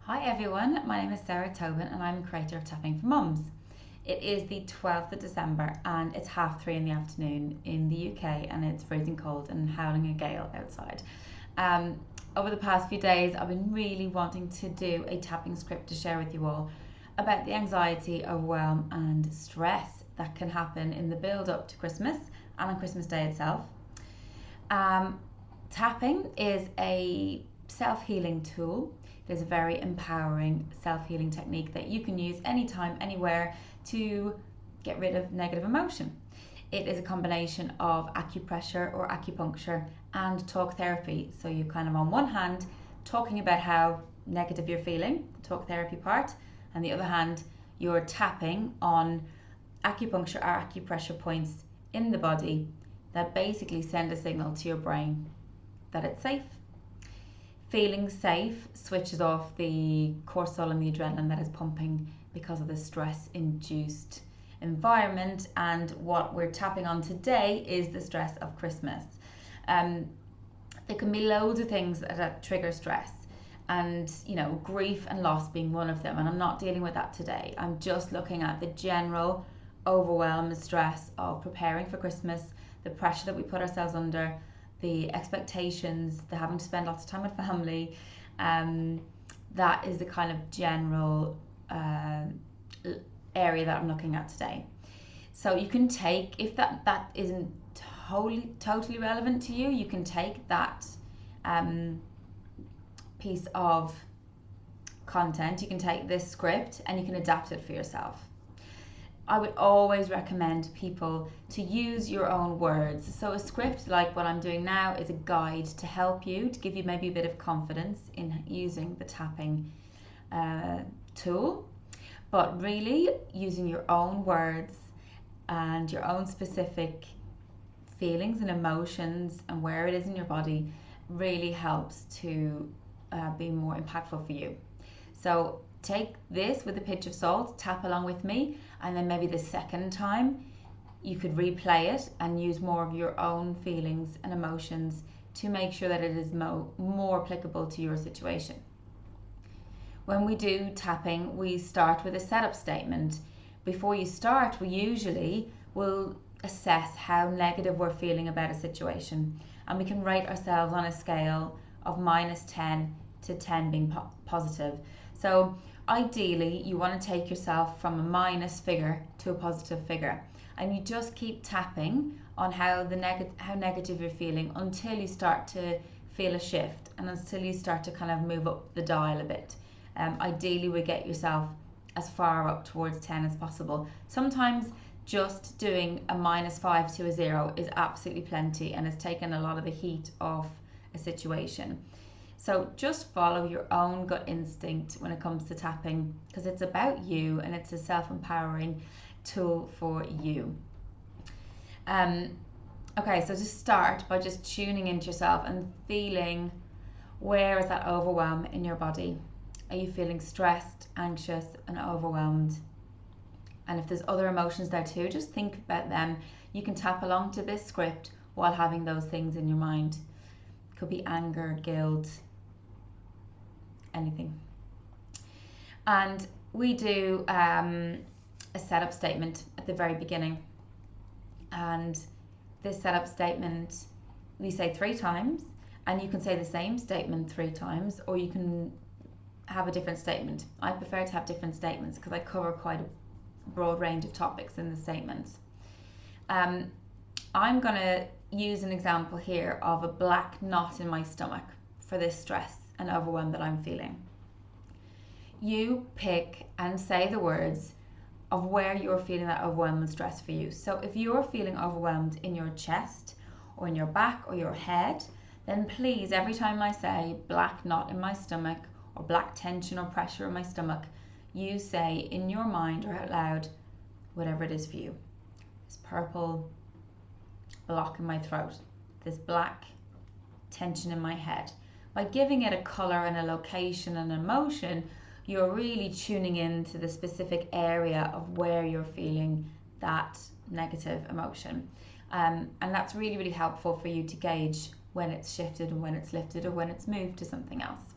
Hi everyone, my name is Sarah Tobin and I'm a creator of Tapping for Mums. It is the 12th of December and it's 3:30 in the afternoon in the UK and it's freezing cold and howling a gale outside. Over the past few days I've been really wanting to do a tapping script to share with you all about the anxiety, overwhelm and stress that can happen in the build up to Christmas and on Christmas Day itself. Tapping is a self-healing tool. It is a very empowering self-healing technique that you can use anytime, anywhere to get rid of negative emotion. It is a combination of acupressure or acupuncture and talk therapy. So you kind of on one hand talking about how negative you're feeling, the talk therapy part, and the other hand you're tapping on acupuncture or acupressure points in the body that basically send a signal to your brain that it's safe. Feeling safe switches off the cortisol and the adrenaline that is pumping because of the stress-induced environment, and what we're tapping on today is the stress of Christmas. There can be loads of things that trigger stress, and grief and loss being one of them, and I'm not dealing with that today. I'm just looking at the general overwhelm and stress of preparing for Christmas, the pressure that we put ourselves under, the expectations, the having to spend lots of time with family. That is the kind of general area that I'm looking at today. So you can take, if that isn't totally relevant to you, you can take that piece of content, you can take this script and you can adapt it for yourself. I would always recommend people to use your own words. So a script like what I'm doing now is a guide to help you, to give you maybe a bit of confidence in using the tapping tool. But really using your own words and your own specific feelings and emotions and where it is in your body really helps to be more impactful for you. So take this with a pinch of salt, tap along with me, and then maybe the second time you could replay it and use more of your own feelings and emotions to make sure that it is more applicable to your situation. When we do tapping, we start with a setup statement. Before you start, we usually will assess how negative we're feeling about a situation, and we can rate ourselves on a scale of -10 to 10 being positive. So ideally you want to take yourself from a minus figure to a positive figure, and you just keep tapping on how negative you're feeling until you start to feel a shift and until you start to kind of move up the dial a bit. Ideally we get yourself as far up towards 10 as possible. Sometimes just doing a -5 to a 0 is absolutely plenty and has taken a lot of the heat off a situation. So just follow your own gut instinct when it comes to tapping, because it's about you and it's a self-empowering tool for you. Okay, so just start by just tuning into yourself and feeling, where is that overwhelm in your body? Are you feeling stressed, anxious and overwhelmed? And if there's other emotions there too, just think about them. You can tap along to this script while having those things in your mind. It could be anger, guilt, anything. And we do a setup statement at the very beginning, and this setup statement we say 3 times, and you can say the same statement 3 times, or you can have a different statement. I prefer to have different statements because I cover quite a broad range of topics in the statements. I'm going to use an example here of a black knot in my stomach for this stress and overwhelm that I'm feeling. You pick and say the words of where you're feeling that overwhelm and stress for you. So if you're feeling overwhelmed in your chest or in your back or your head, then please, every time I say black knot in my stomach or black tension or pressure in my stomach, you say in your mind or out loud whatever it is for you. This purple block in my throat, this black tension in my head. By giving it a colour and a location and emotion, you're really tuning into the specific area of where you're feeling that negative emotion. And that's really, really helpful for you to gauge when it's shifted and when it's lifted or when it's moved to something else.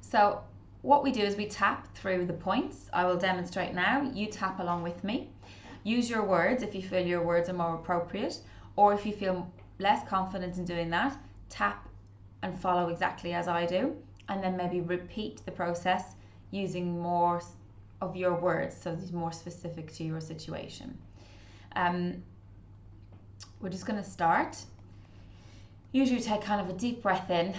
So what we do is we tap through the points. I will demonstrate now. You tap along with me. Use your words if you feel your words are more appropriate, or if you feel less confident in doing that, tap and follow exactly as I do, and then maybe repeat the process using more of your words, so it's more specific to your situation. We're just going to start. Usually take kind of a deep breath in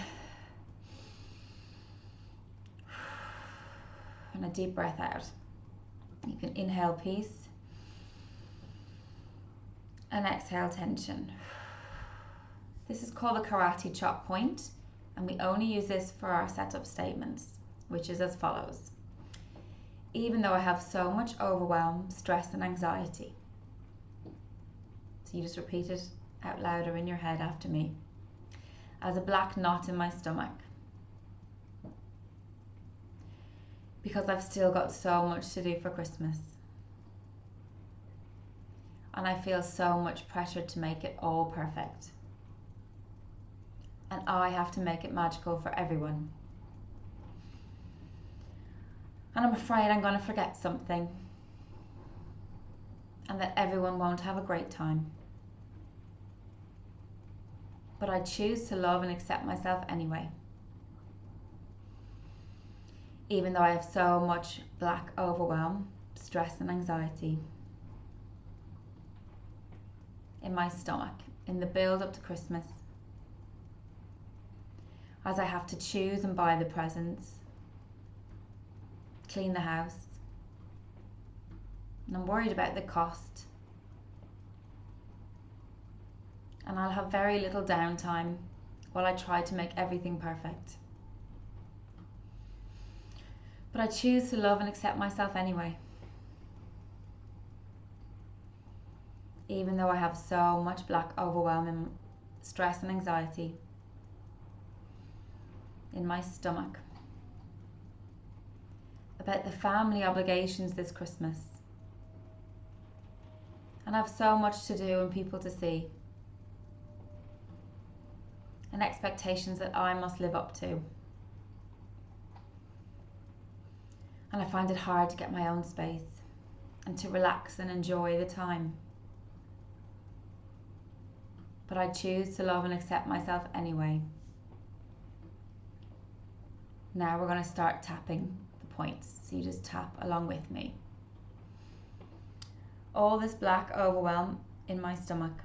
and a deep breath out. You can inhale peace and exhale tension. This is called the karate chop point, and we only use this for our setup statements, which is as follows. Even though I have so much overwhelm, stress and anxiety. So you just repeat it out loud or in your head after me. As a black knot in my stomach. Because I've still got so much to do for Christmas. And I feel so much pressure to make it all perfect. And I have to make it magical for everyone. And I'm afraid I'm going to forget something. And that everyone won't have a great time. But I choose to love and accept myself anyway. Even though I have so much black overwhelm, stress and anxiety in my stomach, in the build up to Christmas, as I have to choose and buy the presents, clean the house, and I'm worried about the cost, and I'll have very little downtime while I try to make everything perfect. But I choose to love and accept myself anyway. Even though I have so much black overwhelm and stress and anxiety in my stomach about the family obligations this Christmas. And I have so much to do and people to see. And expectations that I must live up to. And I find it hard to get my own space and to relax and enjoy the time. But I choose to love and accept myself anyway. Now we're going to start tapping the points. So you just tap along with me. All this black overwhelm in my stomach.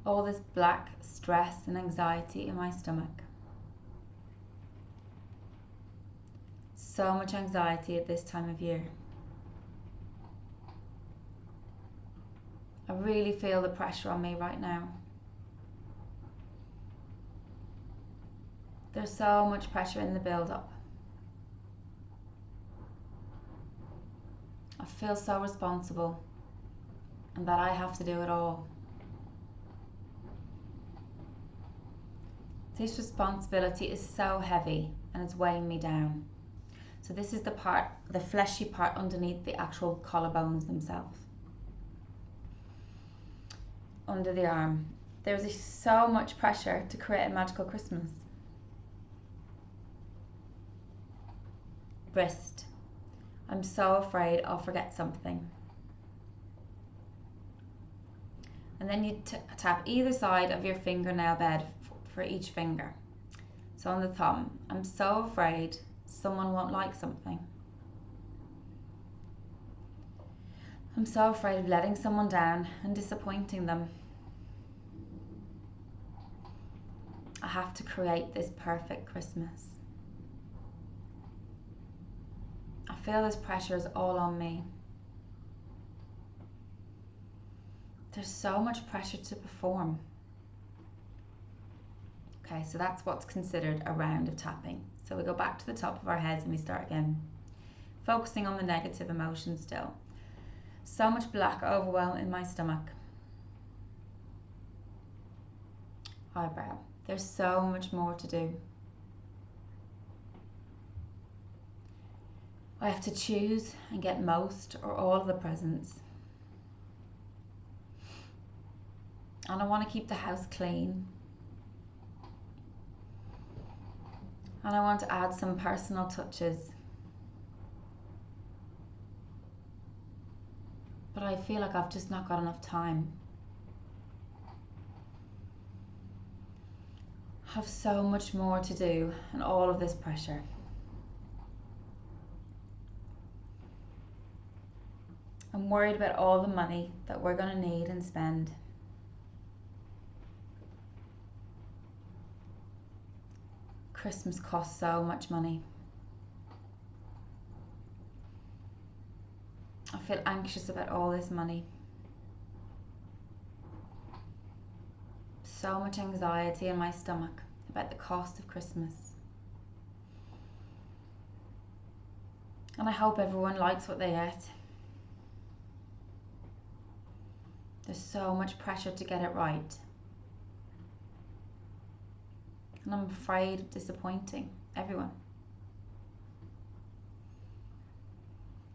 All this black stress and anxiety in my stomach. So much anxiety at this time of year. I really feel the pressure on me right now. There's so much pressure in the build-up. I feel so responsible and that I have to do it all. This responsibility is so heavy and it's weighing me down. So this is the part, the fleshy part underneath the actual collarbones themselves. Under the arm. There's so much pressure to create a magical Christmas. Wrist. I'm so afraid I'll forget something. And then you tap either side of your fingernail bed for each finger. So on the thumb, I'm so afraid someone won't like something. I'm so afraid of letting someone down and disappointing them. I have to create this perfect Christmas. I feel this pressure is all on me. There's so much pressure to perform. Okay, so that's what's considered a round of tapping. So we go back to the top of our heads and we start again. Focusing on the negative emotions still. So much black overwhelm in my stomach. Eyebrow. There's so much more to do. I have to choose and get most or all of the presents. And I want to keep the house clean. And I want to add some personal touches. But I feel like I've just not got enough time. I have so much more to do and all of this pressure. I'm worried about all the money that we're going to need and spend. Christmas costs so much money. I feel anxious about all this money. So much anxiety in my stomach about the cost of Christmas. And I hope everyone likes what they get. There's so much pressure to get it right. And I'm afraid of disappointing everyone.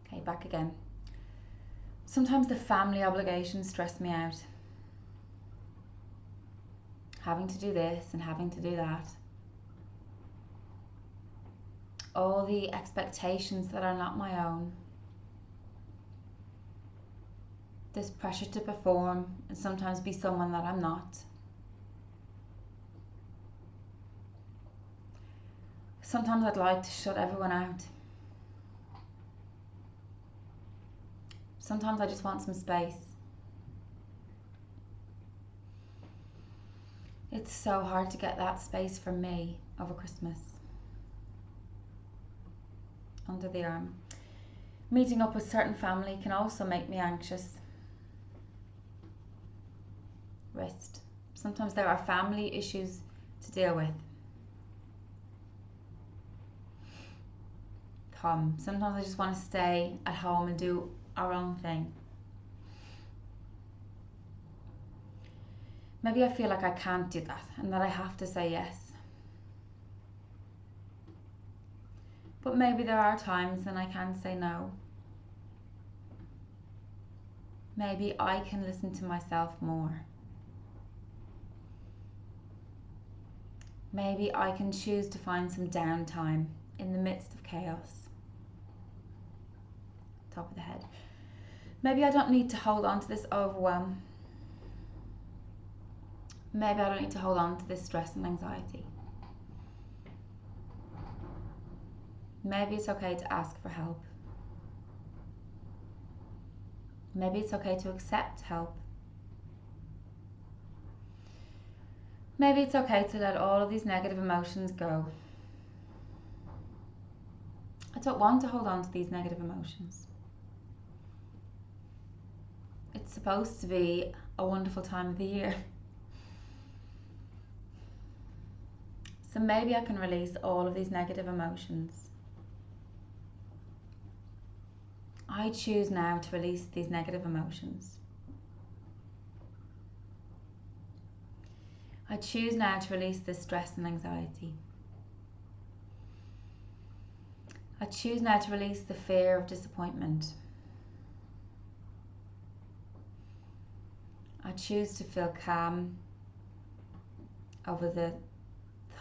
Okay, back again. Sometimes the family obligations stress me out. Having to do this and having to do that. All the expectations that are not my own. This pressure to perform and sometimes be someone that I'm not. Sometimes I'd like to shut everyone out. Sometimes I just want some space. It's so hard to get that space for me over Christmas. Under the arm. Meeting up with certain family can also make me anxious. Wrist. Sometimes there are family issues to deal with. Thumb. Sometimes I just want to stay at home and do our own thing. Maybe I feel like I can't do that and that I have to say yes. But maybe there are times when I can say no. Maybe I can listen to myself more. Maybe I can choose to find some downtime in the midst of chaos. Top of the head. Maybe I don't need to hold on to this overwhelm. Maybe I don't need to hold on to this stress and anxiety. Maybe it's okay to ask for help. Maybe it's okay to accept help. Maybe it's okay to let all of these negative emotions go. I don't want to hold on to these negative emotions. It's supposed to be a wonderful time of the year. So maybe I can release all of these negative emotions. I choose now to release these negative emotions. I choose now to release this stress and anxiety. I choose now to release the fear of disappointment. I choose to feel calm over the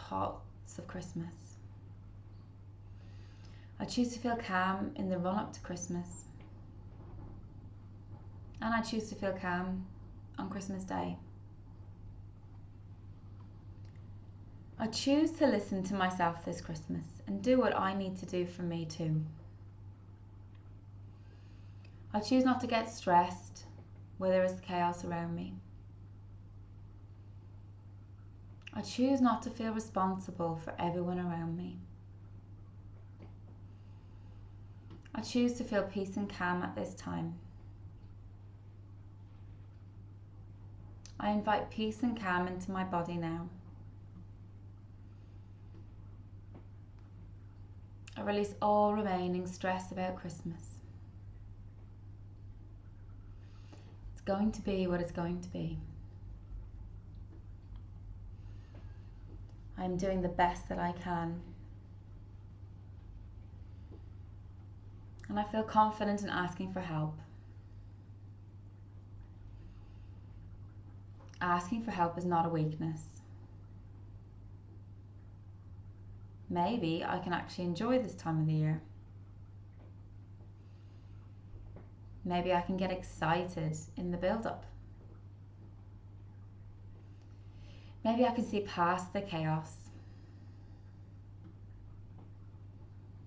thoughts of Christmas. I choose to feel calm in the run-up to Christmas. And I choose to feel calm on Christmas Day. I choose to listen to myself this Christmas and do what I need to do for me too. I choose not to get stressed where there is chaos around me. I choose not to feel responsible for everyone around me. I choose to feel peace and calm at this time. I invite peace and calm into my body now. I release all remaining stress about Christmas. It's going to be what it's going to be. I'm doing the best that I can. And I feel confident in asking for help. Asking for help is not a weakness. maybe I can actually enjoy this time of the year. Maybe I can get excited in the build-up. Maybe I can see past the chaos.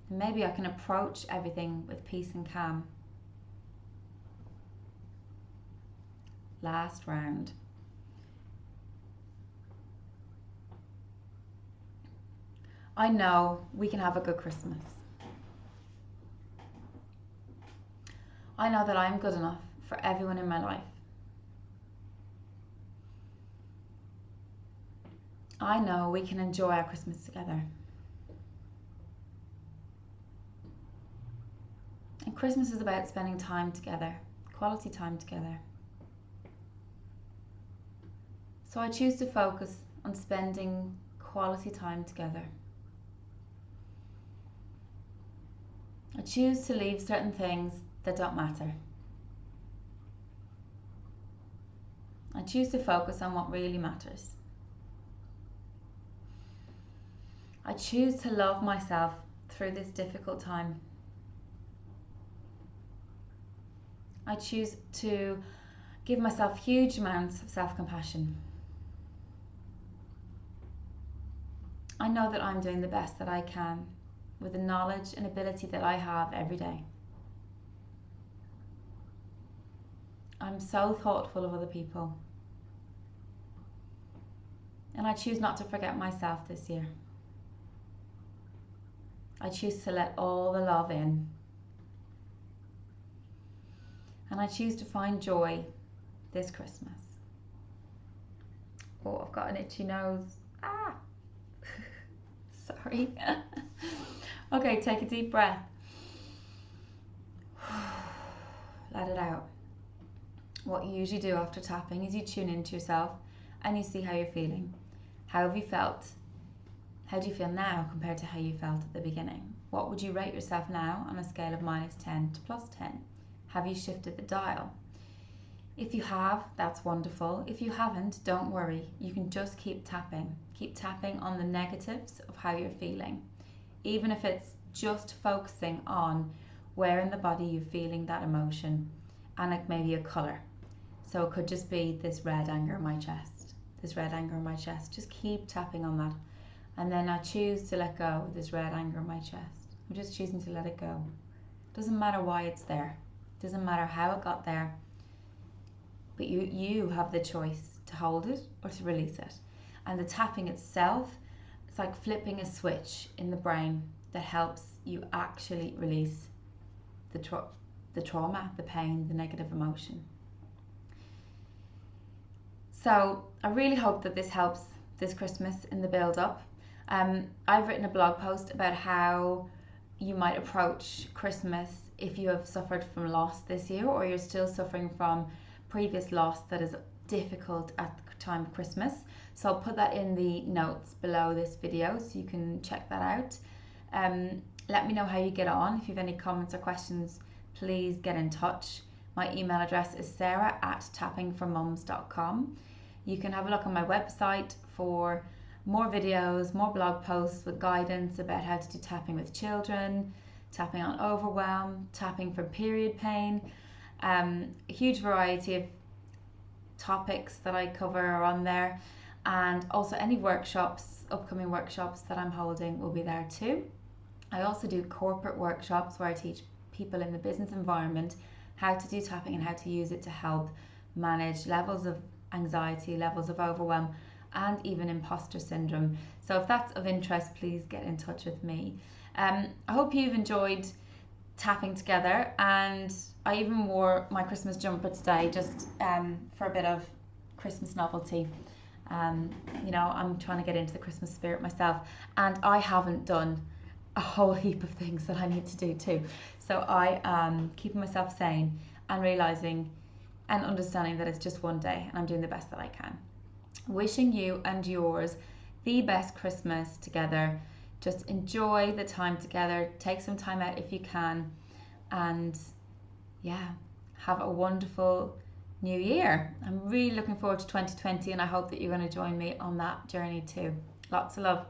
And maybe I can approach everything with peace and calm. Last round. I know we can have a good Christmas. I know that I'm good enough for everyone in my life. I know we can enjoy our Christmas together. And Christmas is about spending time together, quality time together. So I choose to focus on spending quality time together. I choose to leave certain things that don't matter. I choose to focus on what really matters. I choose to love myself through this difficult time. I choose to give myself huge amounts of self-compassion. I know that I'm doing the best that I can with the knowledge and ability that I have every day. I'm so thoughtful of other people. And I choose not to forget myself this year. I choose to let all the love in. And I choose to find joy this Christmas. Oh, I've got an itchy nose. Ah! Sorry. Okay, take a deep breath. Let it out. What you usually do after tapping is you tune into yourself and you see how you're feeling. How have you felt? How do you feel now compared to how you felt at the beginning? What would you rate yourself now on a scale of -10 to +10? Have you shifted the dial? If you have, that's wonderful. If you haven't, don't worry. You can just keep tapping. Keep tapping on the negatives of how you're feeling. Even if it's just focusing on where in the body you're feeling that emotion and like maybe a colour. So it could just be this red anger in my chest. This red anger in my chest. Just keep tapping on that. And then I choose to let go of this red anger in my chest. I'm just choosing to let it go. Doesn't matter why it's there. Doesn't matter how it got there. But you have the choice to hold it or to release it. And the tapping itself, it's like flipping a switch in the brain that helps you actually release the trauma, the pain, the negative emotion. So I really hope that this helps this Christmas in the build-up. I've written a blog post about how you might approach Christmas if you have suffered from loss this year or you're still suffering from previous loss that is difficult at the time of Christmas. So I'll put that in the notes below this video so you can check that out. Let me know how you get on. If you have any comments or questions, please get in touch. My email address is sarah@tappingformums.com. You can have a look on my website for more videos, more blog posts with guidance about how to do tapping with children, tapping on overwhelm, tapping for period pain. A huge variety of topics that I cover are on there, and also any workshops, upcoming workshops that I'm holding will be there too. I also do corporate workshops where I teach people in the business environment how to do tapping and how to use it to help manage levels of anxiety, levels of overwhelm, and even imposter syndrome. So if that's of interest, please get in touch with me. I hope you've enjoyed tapping together, and I even wore my Christmas jumper today just for a bit of Christmas novelty. You know, I'm trying to get into the Christmas spirit myself, and I haven't done a whole heap of things that I need to do too. So I am keeping myself sane and realising and understanding that it's just one day and I'm doing the best that I can. Wishing you and yours the best Christmas together. Just enjoy the time together. Take some time out if you can. And yeah, have a wonderful new year. I'm really looking forward to 2020 and I hope that you're going to join me on that journey too. Lots of love.